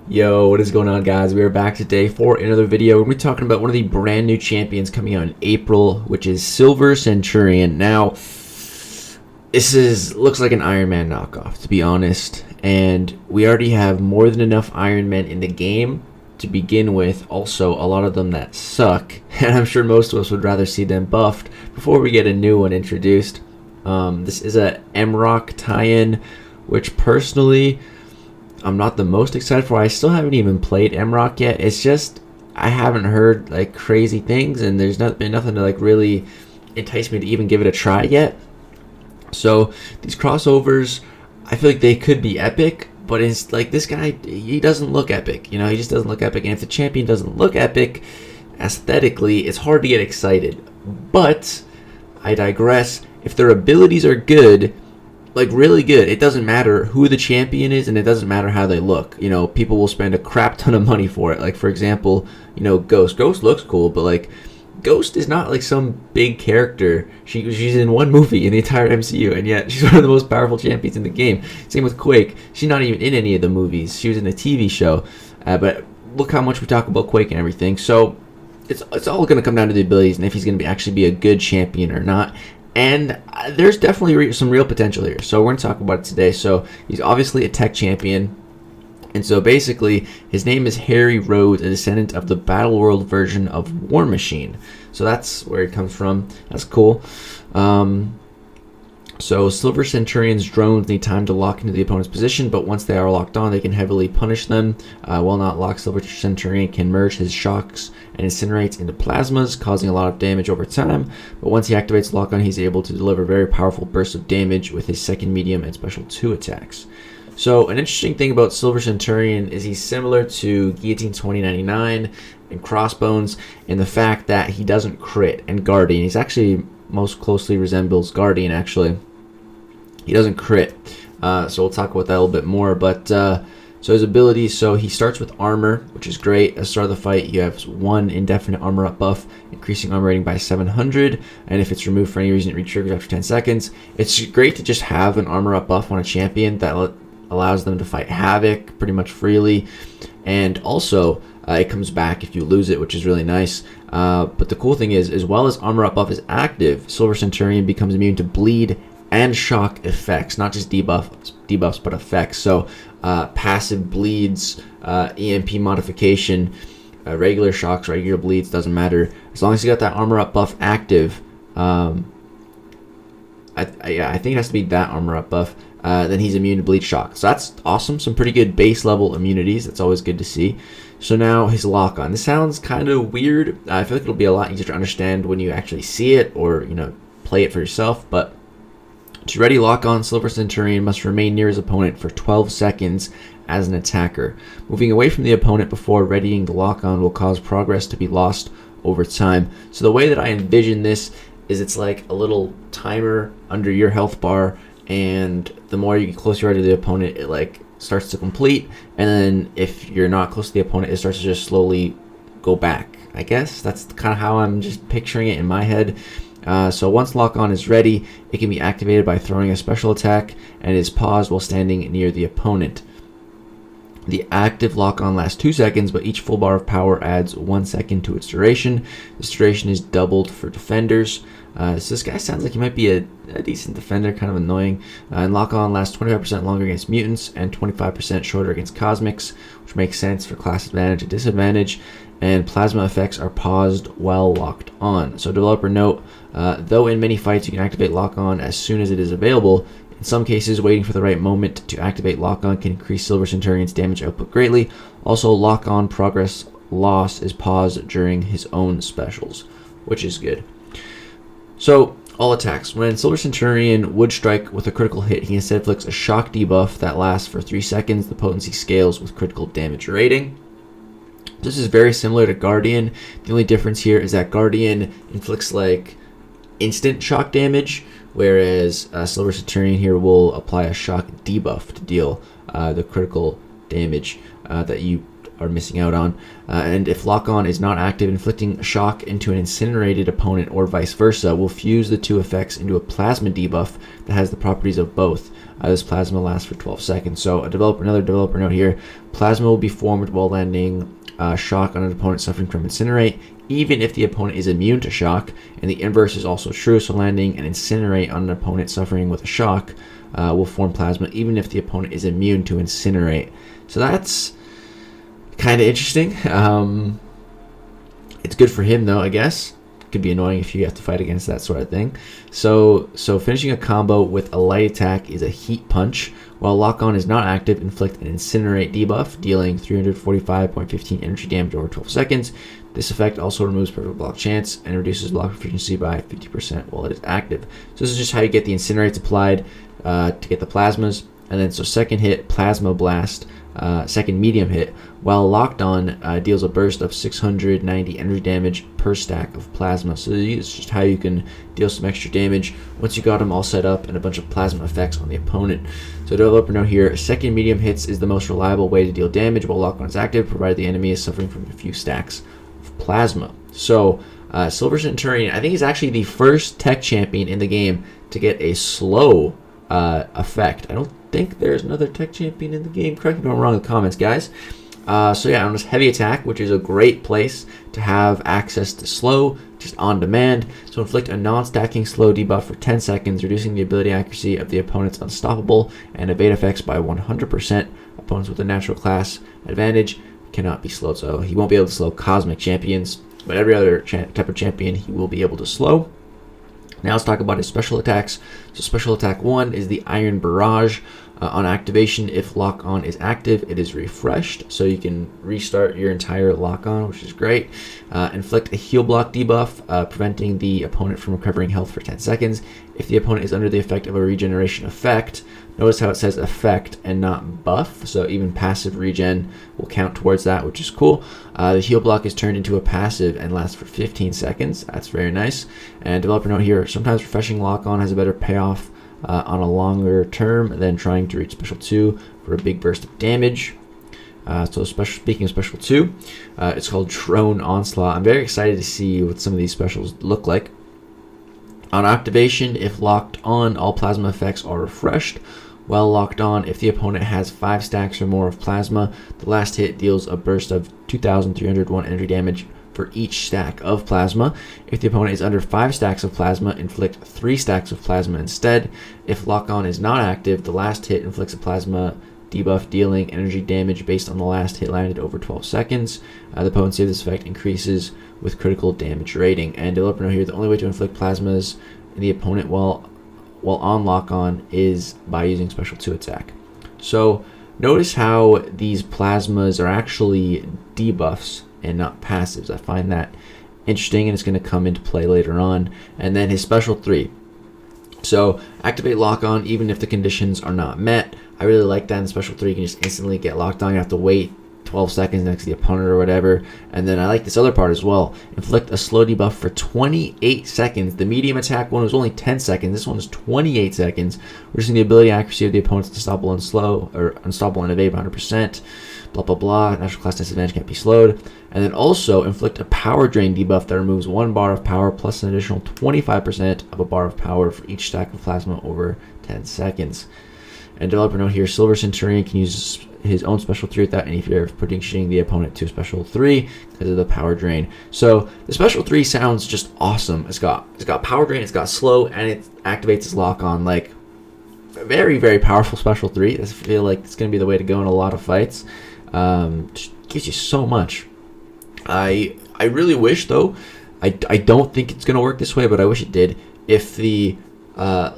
Yo, what is going on, guys? We are back today for another video. We're going to be talking about one of the brand new champions coming out in April, which is Silver Centurion. Now, looks like an Iron Man knockoff, to be honest, and we already have more than enough Iron Men in the game to begin with. Also, a lot of them that suck, and I'm sure most of us would rather see them buffed before we get a new one introduced. This is a Mcoc tie-in, which personally I'm not the most excited for. I still haven't even played Mcoc yet. It's just I haven't heard like crazy things, and there's been nothing to like really entice me to even give it a try yet. So these crossovers, I feel like they could be epic, but it's like this guy, he doesn't look epic. You know, he just doesn't look epic. And if the champion doesn't look epic aesthetically, it's hard to get excited. But I digress. If their abilities are good, like really good, it doesn't matter who the champion is, and it doesn't matter how they look. You know, people will spend a crap ton of money for it. Like, for example, you know, Ghost looks cool, but like Ghost is not like some big character. She's in one movie in the entire MCU, and yet she's one of the most powerful champions in the game. Same with Quake. She's not even in any of the movies. She was in a TV show, but look how much we talk about Quake and everything. So it's all going to come down to the abilities and if he's going to actually be a good champion or not. And there's definitely some real potential here. So we're going to talk about it today. So he's obviously a tech champion. And so basically, his name is Harry Rhodes, a descendant of the Battle World version of War Machine. So that's where he comes from. That's cool. So Silver Centurion's drones need time to lock into the opponent's position, but once they are locked on, they can heavily punish them. While not locked, Silver Centurion can merge his shocks and incinerates into plasmas, causing a lot of damage over time. But once he activates lock on, he's able to deliver very powerful bursts of damage with his second medium and special 2 attacks. So an interesting thing about Silver Centurion is he's similar to Guillotine 2099 and Crossbones in the fact that he doesn't crit, and Guardian. He's actually most closely resembles Guardian, actually. He doesn't crit, so we'll talk about that a little bit more. But so his abilities, so he starts with armor, which is great. At the start of the fight, you have 1 indefinite armor up buff, increasing armor rating by 700, and if it's removed for any reason, it re-triggers after 10 seconds. It's great to just have an armor up buff on a champion that allows them to fight Havoc pretty much freely, and also it comes back if you lose it, which is really nice. But the cool thing is, as well as armor up buff is active, Silver Centurion becomes immune to bleed and shock effects, not just debuffs, but effects. So passive bleeds, EMP modification, regular shocks, regular bleeds, doesn't matter. As long as you got that armor up buff active, I think it has to be that armor up buff, then he's immune to bleed shock. So that's awesome. Some pretty good base level immunities. That's always good to see. So now his lock on. This sounds kind of weird. I feel like it'll be a lot easier to understand when you actually see it or, you know, play it for yourself. But to ready lock on, Silver Centurion must remain near his opponent for 12 seconds as an attacker. Moving away from the opponent before readying the lock on will cause progress to be lost over time. So the way that I envision this is it's like a little timer under your health bar, and the more you get closer to the opponent, it like starts to complete, and then if you're not close to the opponent, it starts to just slowly go back. I guess that's kind of how I'm just picturing it in my head. So once lock on is ready, it can be activated by throwing a special attack and is paused while standing near the opponent. The active lock on lasts 2 seconds, but each full bar of power adds 1 second to its duration. This duration is doubled for defenders. So this guy sounds like he might be a decent defender, kind of annoying. And lock on lasts 25% longer against mutants and 25% shorter against cosmics, which makes sense for class advantage and disadvantage. And plasma effects are paused while locked on. So developer note, though in many fights you can activate lock on as soon as it is available, in some cases waiting for the right moment to activate lock on can increase Silver Centurion's damage output greatly. Also, lock on progress loss is paused during his own specials, which is good. So all attacks. When Silver Centurion would strike with a critical hit, he instead inflicts a shock debuff that lasts for 3 seconds. The potency scales with critical damage rating. This is very similar to Guardian. The only difference here is that Guardian inflicts like instant shock damage, whereas Silver Centurion here will apply a shock debuff to deal the critical damage that you are missing out on. And if lock on is not active, inflicting shock into an incinerated opponent or vice versa will fuse the two effects into a plasma debuff that has the properties of both. This plasma lasts for 12 seconds. So another developer note here: plasma will be formed while landing shock on an opponent suffering from incinerate, even if the opponent is immune to shock. And the inverse is also true. So landing an incinerate on an opponent suffering with a shock will form plasma even if the opponent is immune to incinerate. So that's kind of interesting. It's good for him though, I guess. Could be annoying if you have to fight against that sort of thing. So finishing a combo with a light attack is a heat punch. While lock on is not active, inflict an incinerate debuff, dealing 345.15 energy damage over 12 seconds. This effect also removes perfect block chance and reduces block efficiency by 50% while it is active. So this is just how you get the incinerates applied to get the plasmas. And then so second hit, plasma blast. Second medium hit, while locked on, deals a burst of 690 energy damage per stack of plasma. So it's just how you can deal some extra damage once you got them all set up and a bunch of plasma effects on the opponent. So developer note here: second medium hits is the most reliable way to deal damage while lock on is active, provided the enemy is suffering from a few stacks of plasma. So Silver Centurion, I think, is actually the first tech champion in the game to get a slow effect. I don't think there's another tech champion in the game. Correct me if I'm wrong in the comments, guys. So yeah, on this heavy attack, which is a great place to have access to slow, just on demand. So inflict a non-stacking slow debuff for 10 seconds, reducing the ability accuracy of the opponent's unstoppable and evade effects by 100%. Opponents with a natural class advantage cannot be slowed. So he won't be able to slow cosmic champions, but every other type of champion he will be able to slow. Now let's talk about his special attacks. So special attack 1 is the Iron Barrage. On activation, if lock on is active, it is refreshed, so you can restart your entire lock on, which is great. Inflict a heal block debuff, preventing the opponent from recovering health for 10 seconds. If the opponent is under the effect of a regeneration effect, notice how it says effect and not buff, so even passive regen will count towards that, which is cool. The heal block is turned into a passive and lasts for 15 seconds. That's very nice. And developer note here: sometimes refreshing lock on has a better payoff on a longer term than trying to reach special 2 for a big burst of damage. Speaking of special 2, it's called Drone Onslaught. I'm very excited to see what some of these specials look like. On activation, if locked on, all plasma effects are refreshed. While locked on, if the opponent has 5 stacks or more of plasma, the last hit deals a burst of 2,301 energy damage for each stack of plasma. If the opponent is under 5 stacks of plasma, inflict 3 stacks of plasma instead. If lock on is not active, the last hit inflicts a plasma debuff, dealing energy damage based on the last hit landed over 12 seconds. The potency of this effect increases with critical damage rating. And developer note here: the only way to inflict plasmas in the opponent while on lock on is by using special 2 attack. So notice how these plasmas are actually debuffs and not passives. I find that interesting, and it's going to come into play later on. And then his special 3. So activate lock on even if the conditions are not met. I really like that in special 3. You can just instantly get locked on. You have to wait 12 seconds next to the opponent or whatever. And then I like this other part as well: inflict a slow debuff for 28 seconds. The medium attack one was only 10 seconds. This one is 28 seconds, reducing the ability accuracy of the opponent's unstoppable and slow, or unstoppable and evade by 100%. Blah blah blah. Natural class disadvantage can't be slowed. And then also inflict a power drain debuff that removes 1 bar of power plus an additional 25% of a bar of power for each stack of plasma over 10 seconds. And developer note here: Silver Centurion can use his own special 3 without any fear of predicting the opponent to special 3 because of the power drain. So the special 3 sounds just awesome. It's got power drain, it's got slow, and it activates his lock on. Like, very, very powerful special 3. I feel like it's going to be the way to go in a lot of fights. Just gives you so much. I really wish, though, I don't think it's going to work this way, but I wish it did. If the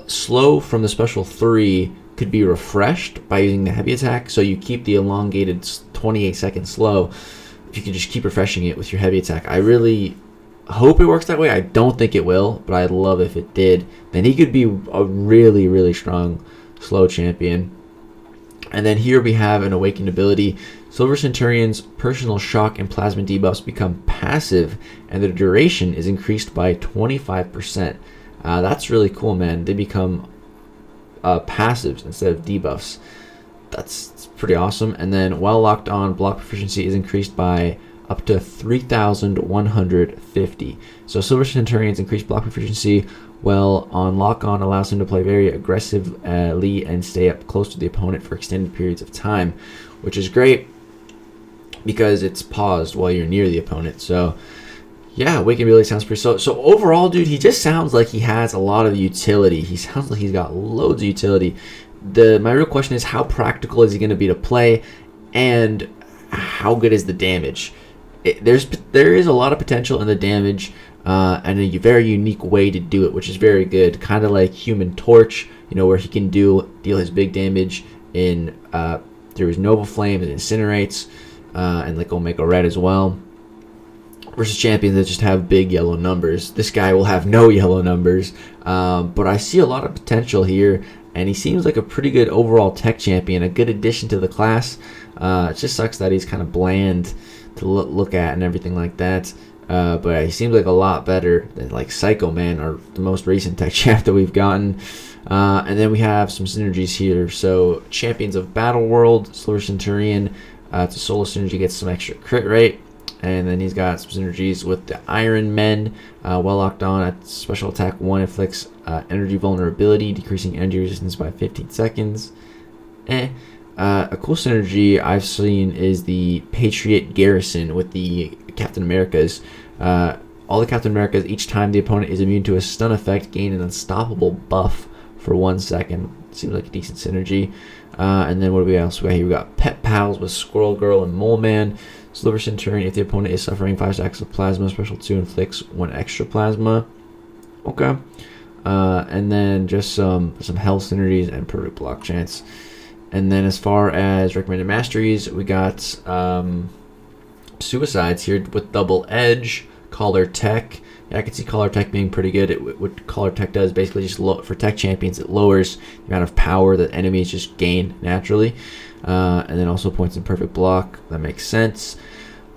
slow from the special 3 could be refreshed by using the heavy attack, so you keep the elongated 28-second slow. If you can just keep refreshing it with your heavy attack, I really hope it works that way. I don't think it will, but I'd love if it did. Then he could be a really, really strong slow champion. And then here we have an Awakenability. Silver Centurion's personal shock and plasma debuffs become passive, and the duration is increased by 25%. That's really cool, man. They become passives instead of debuffs. that's pretty awesome. And then while locked on, block proficiency is increased by up to 3,150. So Silver Centurion's increased block proficiency while on lock-on allows him to play very aggressively and stay up close to the opponent for extended periods of time, which is great because it's paused while you're near the opponent. So yeah, Awakenability sounds pretty so overall, dude, he just sounds like he has a lot of utility. He sounds like he's got loads of utility. My real question is, how practical is he going to be to play, and how good is the damage? There is a lot of potential in the damage, and a very unique way to do it, which is very good. Kind of like Human Torch, you know, where he can deal his big damage in through his Noble Flame and Incinerates, and like Omega Red as well. Versus champions that just have big yellow numbers. This guy will have no yellow numbers, but I see a lot of potential here, and he seems like a pretty good overall tech champion, a good addition to the class. It just sucks that he's kind of bland to look at and everything like that, but he seems like a lot better than like Psycho Man, or the most recent tech champ that we've gotten. And then we have some synergies here. So Champions of Battle World, Silver Centurion, to solo synergy gets some extra crit rate. And then he's got some synergies with the Iron Men. Well locked on at special attack 1 inflicts energy vulnerability, decreasing energy resistance by 15 seconds. A cool synergy I've seen is the Patriot Garrison with the Captain Americas. All the Captain Americas, each time the opponent is immune to a stun effect, gain an unstoppable buff for 1 second. Seems like a decent synergy. And then what do we else got here? We got Pet Pals with Squirrel Girl and Mole Man. Silver Centurion, if the opponent is suffering 5 stacks of plasma, special 2 inflicts 1 extra plasma. Okay. And then just some health synergies and perfect block chance. And then as far as recommended masteries, we got Suicides here with Double Edge, Collar Tech. Yeah, I can see Collar Tech being pretty good. What Collar Tech does, basically just for tech champions, it lowers the amount of power that enemies just gain naturally. And then also points in perfect block. That makes sense.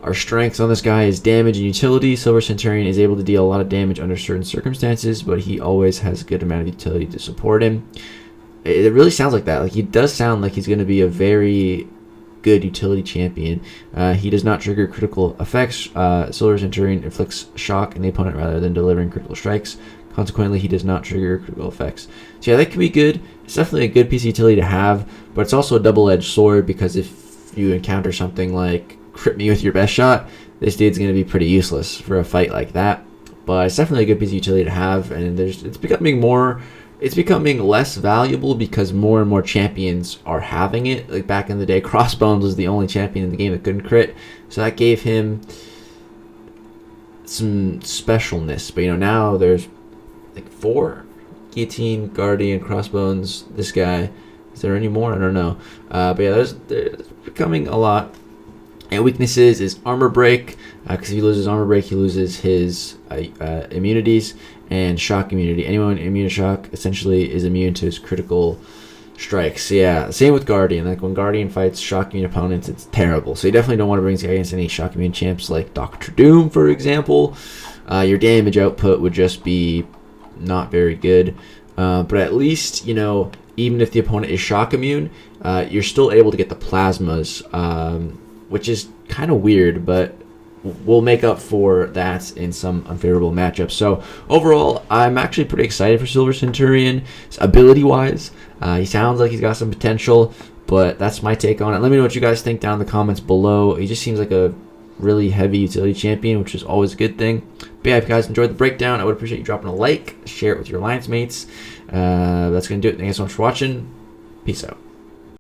Our strengths on this guy is damage and utility. Silver Centurion is able to deal a lot of damage under certain circumstances, but he always has a good amount of utility to support him. It really sounds like that. Like, he does sound like he's going to be a very good utility champion. He does not trigger critical effects. Silver Centurion inflicts shock in the opponent rather than delivering critical strikes. Consequently, he does not trigger critical effects. So yeah, that can be good. It's definitely a good piece of utility to have, but it's also a double-edged sword, because if you encounter something like crit me with your best shot, this dude's going to be pretty useless for a fight like that. But it's definitely a good piece of utility to have, and it's becoming less valuable because more and more champions are having it. Like back in the day, Crossbones was the only champion in the game that couldn't crit, so that gave him some specialness. But you know, now there's like 4: Guillotine, Guardian, Crossbones, this guy. Is there any more? I don't know. But yeah, there's becoming a lot. And weaknesses is Armor Break, because if he loses Armor Break, he loses his immunities, and Shock Immunity. Anyone immune to Shock essentially is immune to his critical strikes. Yeah, same with Guardian. Like when Guardian fights Shock Immune opponents, it's terrible. So you definitely don't want to bring this guy against any Shock Immune champs like Dr. Doom, for example. Your damage output would just be not very good. But at least, you know, even if the opponent is Shock Immune, you're still able to get the plasmas, which is kind of weird, but we'll make up for that in some unfavorable matchups. So overall, I'm actually pretty excited for Silver Centurion. Ability-wise, he sounds like he's got some potential, but that's my take on it. Let me know what you guys think down in the comments below. He just seems like a really heavy utility champion, which is always a good thing. But yeah, if you guys enjoyed the breakdown, I would appreciate you dropping a like, share it with your alliance mates. That's going to do it. Thank you so much for watching. Peace out.